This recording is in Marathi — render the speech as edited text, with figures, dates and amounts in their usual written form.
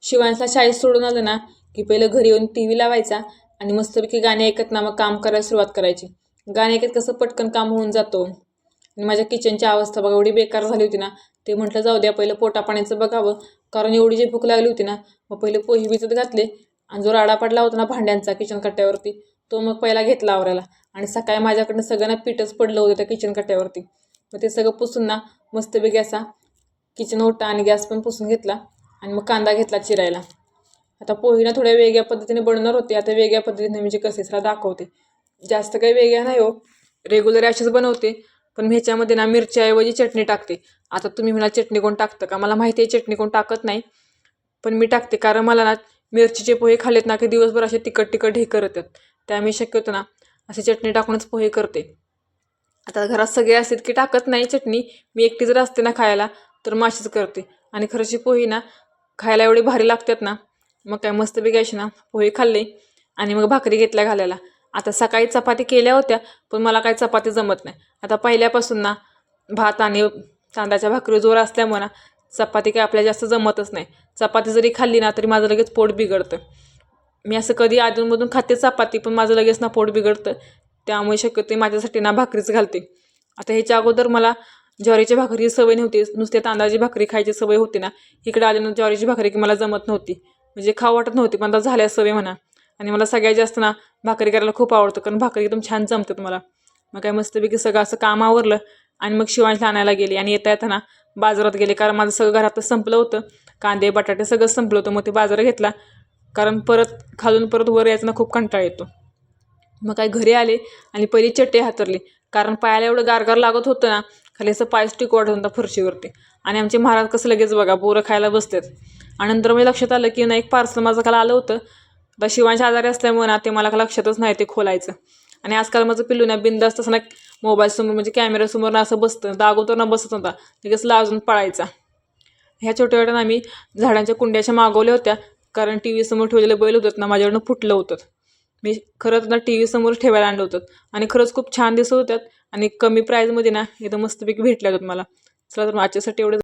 शिवांशला शाळेत सोडून आलं ना की पहिलं घरी येऊन टी व्ही लावायचा आणि मस्तपैकी गाणी ऐकत ना मग काम करायला सुरुवात करायची. गाणी ऐकत कसं पटकन काम होऊन जातो. आणि माझ्या किचनची अवस्था बघा एवढी बेकार झाली होती ना, ते म्हटलं जाऊ द्या पहिलं पोटापाण्याचं बघावं. कारण एवढी जी भूक लागली होती ना, मग पहिले पोहे भिजत घातले आणि जो राडा पडला होता ना भांड्यांचा किचन कट्ट्यावरती, तो मग पहिला घेतला आवरायला. आणि सकाळी माझ्याकडनं सगळ्यांना पीठच पडलं होतं त्या किचन कट्ट्यावरती. मग ते सगळं पुसून ना मस्तपैकी असा किचन ओटा आणि गॅस पण पुसून घेतला आणि मग कांदा घेतला चिरायला. आता पोहे ना थोड्या वेगळ्या पद्धतीने बनवणार होते. आता वेगळ्या पद्धतीने म्हणजे कसे जरा दाखवते. जास्त काही वेगळ्या नाही हो, रेग्युलर अशीच बनवते. पण मी ह्याच्यामध्ये ना मिरच्याऐवजी चटणी टाकते. आता तुम्ही म्हणा चटणी कोण टाकतं का, मला माहिती आहे चटणी कोण टाकत नाही, पण मी टाकते. कारण मला ना मिरचीचे पोहे खाल्लेत ना की दिवसभर असे तिखट तिखट हे करत आहेत. त्यामुळे शक्यतो ना अशी चटणी टाकूनच पोहे करते. आता घरात सगळे असतात की टाकत नाही चटणी. मी एकटी जर असते ना खायला तर माशीच करते. आणि खरंची पोहे ना खायला एवढी भारी लागतात ना, मग काय मस्तपैकी अशी ना पोहे खाल्ले आणि मग भाकरी घेतल्या घालायला. आता सकाळी चपाती केल्या होत्या, पण मला काही चपाती जमत नाही. आता पहिल्यापासून ना भात आणि तांदळाच्या भाकरी जोर असल्यामुळे ना चपाती काय आपल्याला जास्त जमतच नाही. चपाती जरी खाल्ली ना तरी माझं लगेच पोट बिघडतं. मी असं कधी अधूनमधून खाते चपाती, पण माझं लगेच ना पोट बिघडतं. त्यामुळे शक्यतो माझ्यासाठी ना भाकरीच घालते. आता ह्याच्या अगोदर मला ज्वारीची भाकरीची सवय नव्हती, नुसत्या तांदळाची भाकरी खायची सवय होती ना. इकडे आल्यानंतर ज्वारीची भाकरी की मला जमत नव्हती, म्हणजे खाऊ वाटत नव्हती, पण आता झाल्या सवय म्हणा. आणि मला सगळ्यात जास्त ना भाकरी करायला खूप आवडतं, कारण भाकरी एकदम छान जमतात मला. मग काय मस्तपैकी सगळं असं काम आवरलं आणि मग शिवांशला आणायला गेली. आणि येता येताना बाजारात गेले, कारण माझं सगळं घरातच संपलं होतं. कांदे बटाटे सगळं संपलं होतं. मग ते बाजार घेतला, कारण परत खालून परत वर यायचं ना खूप कंटाळा येतो. मग काय घरी आले आणि पहिली चट्टी हातरली, कारण पायाला एवढं गारगार लागत होतं ना, खाली असं पाय स्टिक वाटत होता फरशीवरती. आणि आमचे महाराज कसं लगेच बघा बोरं खायला बसलेत. आणि नंतर मला लक्षात आलं की ना एक पार्सल माझं काल आलं होतं. आता शिवांश आजारी असल्यामुळे ना ते मला लक्षातच नाही ते खोलायचं. आणि आजकाल माझं पिल्लू ना बिंदास्त असं ना मोबाईलसमोर म्हणजे कॅमेऱ्यासमोर ना असं बसतं, अगोदर ना बसत होता, लगेच लाजून पळायचा. ह्या छोट्या छोट्या आम्ही झाडांच्या कुंड्याच्या मागवल्या होत्या, कारण टी व्ही समोर ठेवलेलं बैल होतं ना माझ्याकडनं फुटलं होतं. मी खरंच ना टी व्ही समोर ठेवायला आणलं होतं आणि खरंच खूप छान दिसत होत्यात आणि कमी प्राईजमध्ये ना एकदम मस्तपैकी भेटल्या होत्यात मला. चला तर आजच्यासाठी एवढं.